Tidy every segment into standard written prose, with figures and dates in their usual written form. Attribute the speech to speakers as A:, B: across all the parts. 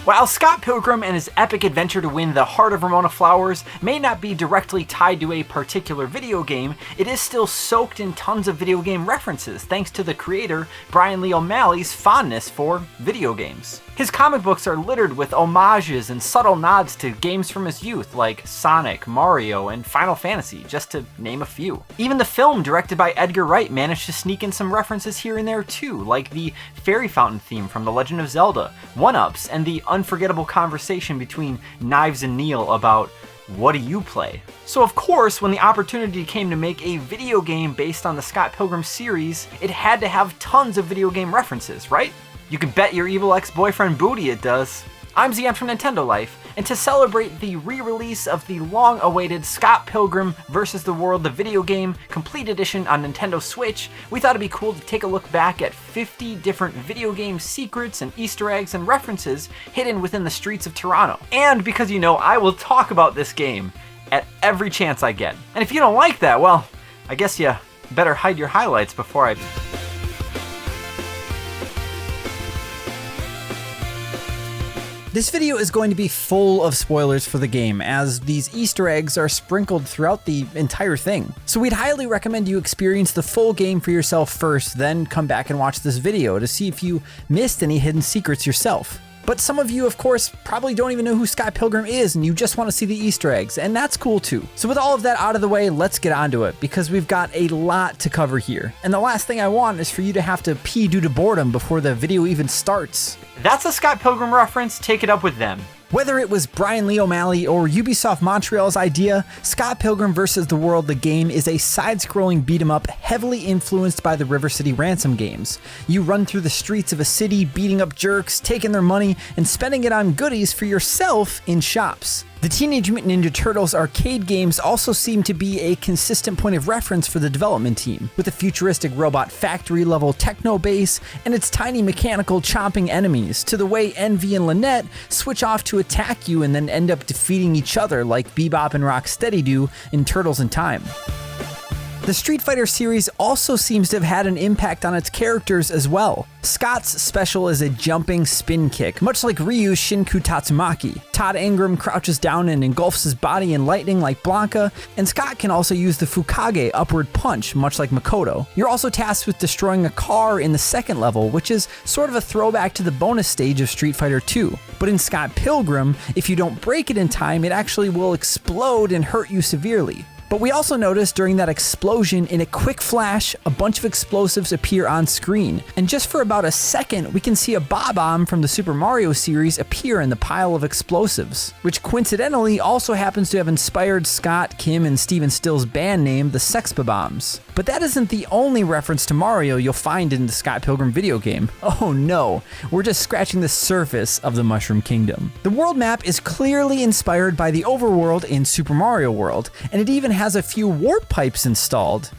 A: While Scott Pilgrim and his epic adventure to win the heart of Ramona Flowers may not be directly tied to a particular video game, it is still soaked in tons of video game references thanks to the creator Brian Lee O'Malley's fondness for video games. His comic books are littered with homages and subtle nods to games from his youth like Sonic, Mario, and Final Fantasy, just to name a few. Even the film directed by Edgar Wright managed to sneak in some references here and there too, like the fairy fountain theme from The Legend of Zelda, 1-ups, and the unforgettable conversation between Knives and Neil about what do you play? So of course, when the opportunity came to make a video game based on the Scott Pilgrim series, it had to have tons of video game references, right? You can bet your evil ex-boyfriend booty it does. I'm Zion from Nintendo Life, and to celebrate the re-release of the long-awaited Scott Pilgrim vs. the World, the video game, complete edition on Nintendo Switch, we thought it'd be cool to take a look back at 50 different video game secrets and Easter eggs and references hidden within the streets of Toronto. And because you know I will talk about this game at every chance I get. And if you don't like that, well, I guess you better hide your highlights before I...
B: This video is going to be full of spoilers for the game, as these Easter eggs are sprinkled throughout the entire thing. So we'd highly recommend you experience the full game for yourself first, then come back and watch this video to see if you missed any hidden secrets yourself. But some of you, of course, probably don't even know who Scott Pilgrim is and you just want to see the Easter eggs, and that's cool too. So with all of that out of the way, let's get onto it, because we've got a lot to cover here. And the last thing I want is for you to have to pee due to boredom before the video even starts.
A: That's a Scott Pilgrim reference, take it up with them.
B: Whether it was Brian Lee O'Malley or Ubisoft Montreal's idea, Scott Pilgrim vs. the World, the game, is a side-scrolling beat-em-up heavily influenced by the River City Ransom games. You run through the streets of a city, beating up jerks, taking their money, and spending it on goodies for yourself in shops. The Teenage Mutant Ninja Turtles arcade games also seem to be a consistent point of reference for the development team, with a futuristic robot factory-level techno base and its tiny mechanical chomping enemies, to the way Envy and Lynette switch off to attack you and then end up defeating each other like Bebop and Rocksteady do in Turtles in Time. The Street Fighter series also seems to have had an impact on its characters as well. Scott's special is a jumping spin kick, much like Ryu's Shinku Tatsumaki. Todd Ingram crouches down and engulfs his body in lightning like Blanca, and Scott can also use the Fukage upward punch, much like Makoto. You're also tasked with destroying a car in the second level, which is sort of a throwback to the bonus stage of Street Fighter 2. But in Scott Pilgrim, if you don't break it in time, it actually will explode and hurt you severely. But we also noticed during that explosion, in a quick flash, a bunch of explosives appear on screen. And just for about a second, we can see a Bob-omb from the Super Mario series appear in the pile of explosives, which coincidentally also happens to have inspired Scott, Kim, and Steven Still's band name, the Sex Bob-ombs. But that isn't the only reference to Mario you'll find in the Scott Pilgrim video game. Oh no, we're just scratching the surface of the Mushroom Kingdom. The world map is clearly inspired by the overworld in Super Mario World, and it even has a few warp pipes installed.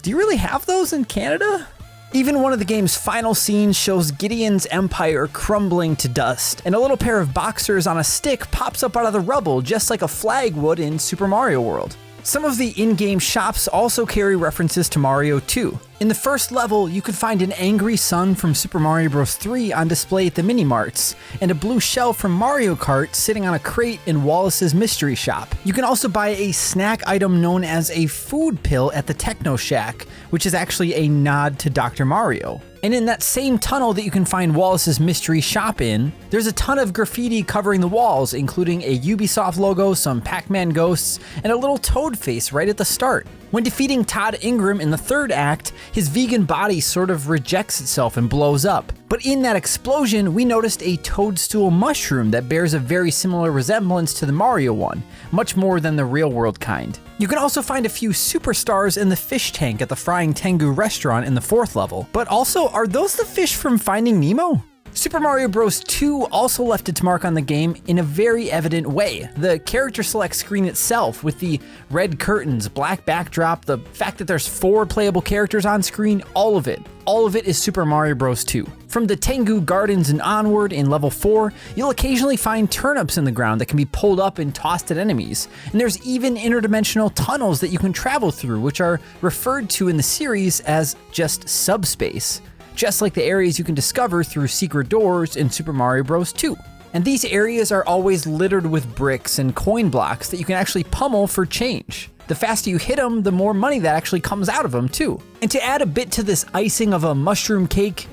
B: Do you really have those in Canada? Even one of the game's final scenes shows Gideon's empire crumbling to dust, and a little pair of boxers on a stick pops up out of the rubble just like a flag would in Super Mario World. Some of the in-game shops also carry references to Mario 2. In the first level, you can find an angry sun from Super Mario Bros. 3 on display at the mini-marts, and a blue shell from Mario Kart sitting on a crate in Wallace's mystery shop. You can also buy a snack item known as a food pill at the Techno Shack, which is actually a nod to Dr. Mario. And in that same tunnel that you can find Wallace's mystery shop in, there's a ton of graffiti covering the walls, including a Ubisoft logo, some Pac-Man ghosts, and a little toad face right at the start. When defeating Todd Ingram in the third act, his vegan body sort of rejects itself and blows up. But in that explosion, we noticed a toadstool mushroom that bears a very similar resemblance to the Mario one, much more than the real-world kind. You can also find a few superstars in the fish tank at the Frying Tengu restaurant in the fourth level. But also, are those the fish from Finding Nemo? Super Mario Bros. 2 also left its mark on the game in a very evident way. The character select screen itself, with the red curtains, black backdrop, the fact that there's 4 playable characters on screen, all of it is Super Mario Bros. 2. From the Tengu Gardens and onward in level 4, you'll occasionally find turnips in the ground that can be pulled up and tossed at enemies. And there's even interdimensional tunnels that you can travel through, which are referred to in the series as just subspace, just like the areas you can discover through secret doors in Super Mario Bros. 2. And these areas are always littered with bricks and coin blocks that you can actually pummel for change. The faster you hit them, the more money that actually comes out of them too. And to add a bit to this icing of a mushroom cake,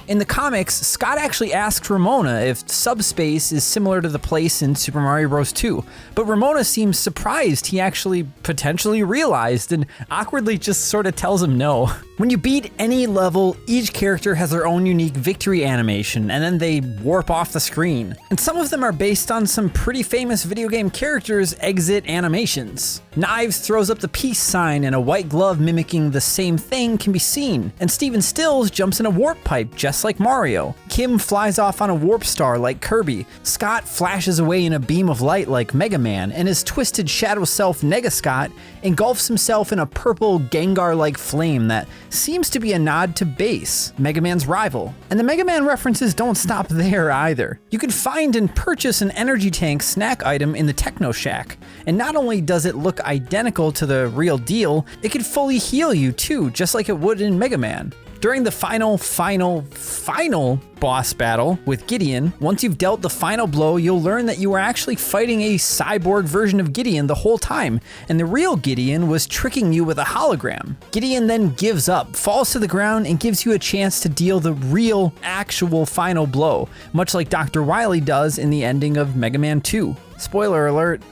B: in the comics, Scott actually asks Ramona if subspace is similar to the place in Super Mario Bros. 2, but Ramona seems surprised he actually potentially realized and awkwardly just sort of tells him no. When you beat any level, each character has their own unique victory animation, and then they warp off the screen. And some of them are based on some pretty famous video game characters' exit animations. Knives throws up the peace sign, and a white glove mimicking the same thing can be seen. And Steven Stills jumps in a warp pipe just like Mario. Kim flies off on a warp star like Kirby. Scott flashes away in a beam of light like Mega Man, and his twisted shadow self Negascott engulfs himself in a purple Gengar-like flame that seems to be a nod to Bass, Mega Man's rival. And the Mega Man references don't stop there either. You can find and purchase an energy tank snack item in the Techno Shack, and not only does it look identical to the real deal, it can fully heal you too, just like it would in Mega Man. During the final boss battle with Gideon, once you've dealt the final blow, you'll learn that you were actually fighting a cyborg version of Gideon the whole time, and the real Gideon was tricking you with a hologram. Gideon then gives up, falls to the ground, and gives you a chance to deal the real, actual final blow, much like Dr. Wily does in the ending of Mega Man 2. Spoiler alert.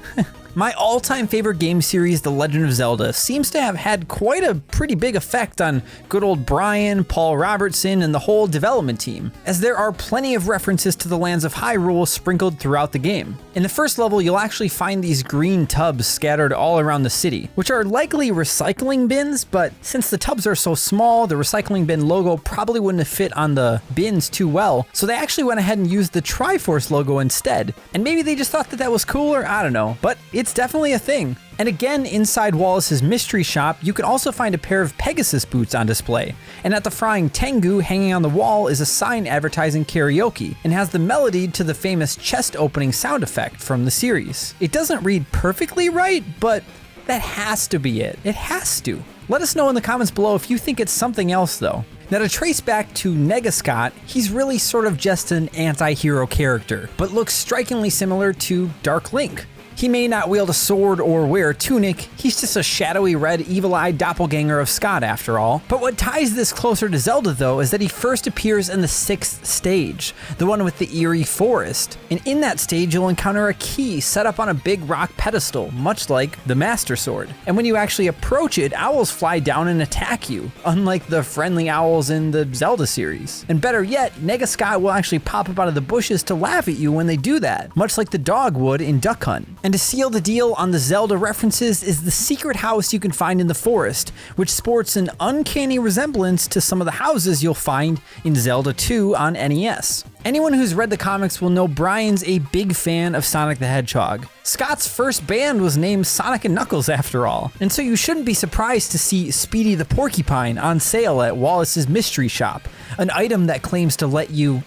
B: My all-time favorite game series, The Legend of Zelda, seems to have had quite a pretty big effect on good old Brian, Paul Robertson, and the whole development team, as there are plenty of references to the lands of Hyrule sprinkled throughout the game. In the first level, you'll actually find these green tubs scattered all around the city, which are likely recycling bins, but since the tubs are so small, the recycling bin logo probably wouldn't have fit on the bins too well, so they actually went ahead and used the Triforce logo instead. And maybe they just thought that that was cooler, I don't know, but it's definitely a thing. And again, inside Wallace's mystery shop, you can also find a pair of Pegasus boots on display. And at the Frying Tengu hanging on the wall is a sign advertising karaoke, and has the melody to the famous chest opening sound effect from the series. It doesn't read perfectly right, but that has to be it. It has to. Let us know in the comments below if you think it's something else though. Now to trace back to Negascott, he's really sort of just an anti-hero character, but looks strikingly similar to Dark Link. He may not wield a sword or wear a tunic, he's just a shadowy red evil-eyed doppelganger of Scott after all. But what ties this closer to Zelda though is that he first appears in the 6th stage, the one with the eerie forest. And in that stage you'll encounter a key set up on a big rock pedestal, much like the Master Sword. And when you actually approach it, owls fly down and attack you, unlike the friendly owls in the Zelda series. And better yet, Negascott will actually pop up out of the bushes to laugh at you when they do that, much like the dog would in Duck Hunt. And to seal the deal on the Zelda references is the secret house you can find in the forest, which sports an uncanny resemblance to some of the houses you'll find in Zelda 2 on NES. Anyone who's read the comics will know Brian's a big fan of Sonic the Hedgehog. Scott's first band was named Sonic and Knuckles after all, and so you shouldn't be surprised to see Speedy the Porcupine on sale at Wallace's Mystery Shop, an item that claims to let you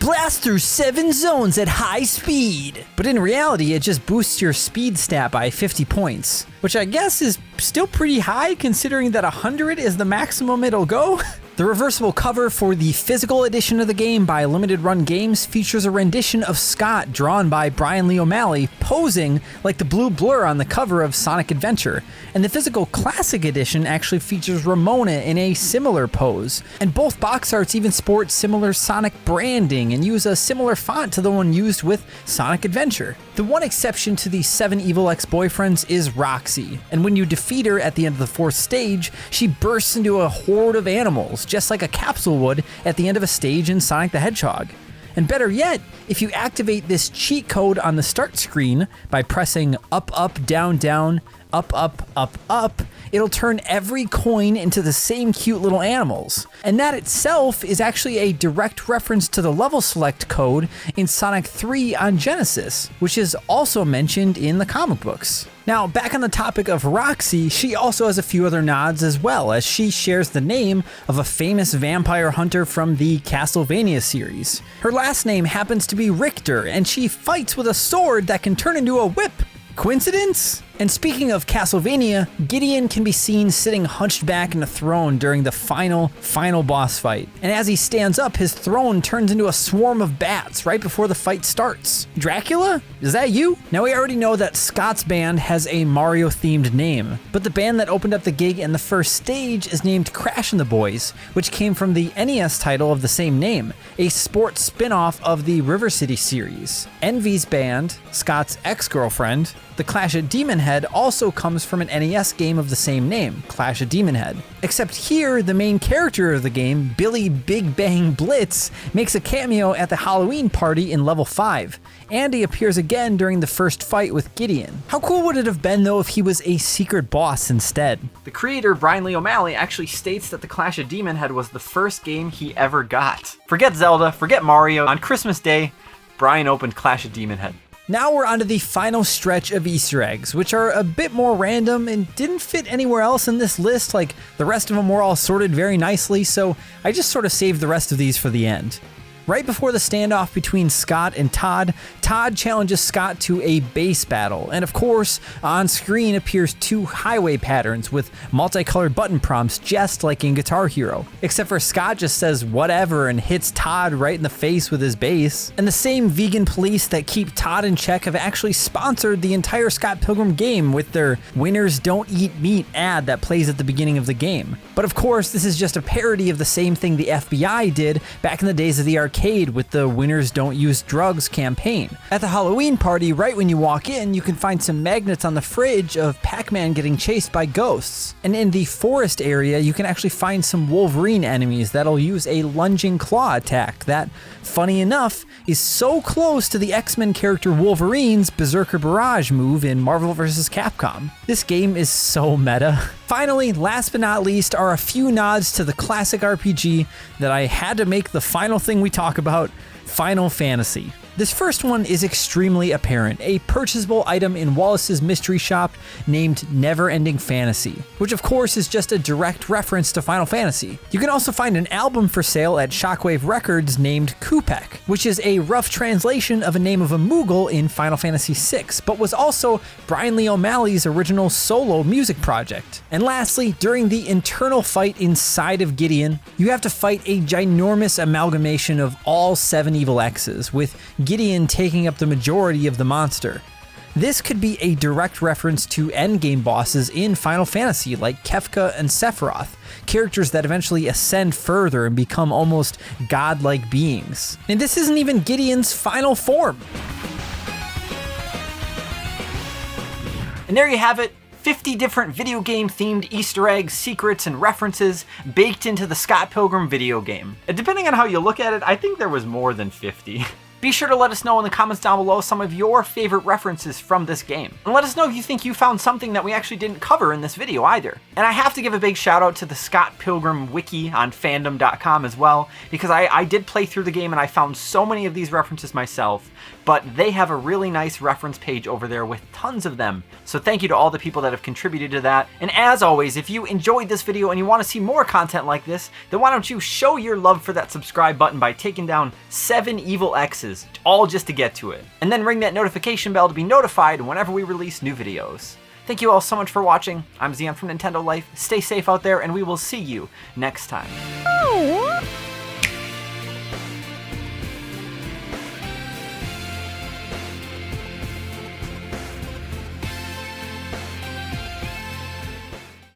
B: blast through 7 zones at high speed. But in reality, it just boosts your speed stat by 50 points, which I guess is still pretty high considering that 100 is the maximum it'll go. The reversible cover for the physical edition of the game by Limited Run Games features a rendition of Scott drawn by Brian Lee O'Malley posing like the blue blur on the cover of Sonic Adventure, and the physical classic edition actually features Ramona in a similar pose. And both box arts even sport similar Sonic branding and use a similar font to the one used with Sonic Adventure. The one exception to the 7 evil ex-boyfriends is Roxy, and when you defeat her at the end of the 4th stage, she bursts into a horde of animals, just like a capsule would at the end of a stage in Sonic the Hedgehog. And better yet, if you activate this cheat code on the start screen by pressing up, up, down, down, up, up, up, up, it'll turn every coin into the same cute little animals. And that itself is actually a direct reference to the level select code in Sonic 3 on Genesis, which is also mentioned in the comic books. Now, back on the topic of Roxy, she also has a few other nods as well, as she shares the name of a famous vampire hunter from the Castlevania series. Her last name happens to be Richter, and she fights with a sword that can turn into a whip. Coincidence? And speaking of Castlevania, Gideon can be seen sitting hunched back in a throne during the final boss fight. And as he stands up, his throne turns into a swarm of bats right before the fight starts. Dracula? Is that you? Now we already know that Scott's band has a Mario-themed name, but the band that opened up the gig in the first stage is named Crash and the Boys, which came from the NES title of the same name, a sports spin-off of the River City series. Envy's band, Scott's ex-girlfriend, the Clash at Demon Head, also comes from an NES game of the same name, Clash at Demon Head. Except here, the main character of the game, Billy Big Bang Blitz, makes a cameo at the Halloween party in level 5, and he appears again during the first fight with Gideon. How cool would it have been though if he was a secret boss instead?
A: The creator, Brian Lee O'Malley, actually states that the Clash of Demon Head was the first game he ever got. Forget Zelda, forget Mario, on Christmas Day, Brian opened Clash of Demon Head.
B: Now we're onto the final stretch of Easter eggs, which are a bit more random and didn't fit anywhere else in this list. Like, the rest of them were all sorted very nicely, so I just sort of saved the rest of these for the end. Right before the standoff between Scott and Todd, Todd challenges Scott to a bass battle, and of course, on screen appears 2 highway patterns with multicolored button prompts just like in Guitar Hero. Except for Scott just says whatever and hits Todd right in the face with his bass. And the same vegan police that keep Todd in check have actually sponsored the entire Scott Pilgrim game with their "Winners Don't Eat Meat" ad that plays at the beginning of the game. But of course, this is just a parody of the same thing the FBI did back in the days of the arcade with the "Winners Don't Use Drugs" campaign. At the Halloween party, right when you walk in, you can find some magnets on the fridge of Pac-Man getting chased by ghosts. And in the forest area, you can actually find some Wolverine enemies that'll use a lunging claw attack that, funny enough, is so close to the X-Men character Wolverine's Berserker Barrage move in Marvel vs. Capcom. This game is so meta. Finally, last but not least, are a few nods to the classic RPG that I had to make the final thing we talk about, Final Fantasy. This first one is extremely apparent, a purchasable item in Wallace's mystery shop named Never-Ending Fantasy, which of course is just a direct reference to Final Fantasy. You can also find an album for sale at Shockwave Records named Kupek, which is a rough translation of a name of a Moogle in Final Fantasy VI, but was also Brian Lee O'Malley's original solo music project. And lastly, during the internal fight inside of Gideon, you have to fight a ginormous amalgamation of all 7 evil X's, with Gideon taking up the majority of the monster. This could be a direct reference to endgame bosses in Final Fantasy like Kefka and Sephiroth, characters that eventually ascend further and become almost godlike beings. And this isn't even Gideon's final form.
A: And there you have it. 50 different video game themed Easter eggs, secrets, and references baked into the Scott Pilgrim video game. And depending on how you look at it, I think there was more than 50. Be sure to let us know in the comments down below some of your favorite references from this game. And let us know if you think you found something that we actually didn't cover in this video either. And I have to give a big shout out to the Scott Pilgrim wiki on fandom.com as well, because I did play through the game and I found so many of these references myself, but they have a really nice reference page over there with tons of them. So thank you to all the people that have contributed to that. And as always, if you enjoyed this video and you want to see more content like this, then why don't you show your love for that subscribe button by taking down 7 evil X's, all just to get to it. And then ring that notification bell to be notified whenever we release new videos. Thank you all so much for watching. I'm Zion from Nintendo Life. Stay safe out there, and we will see you next time.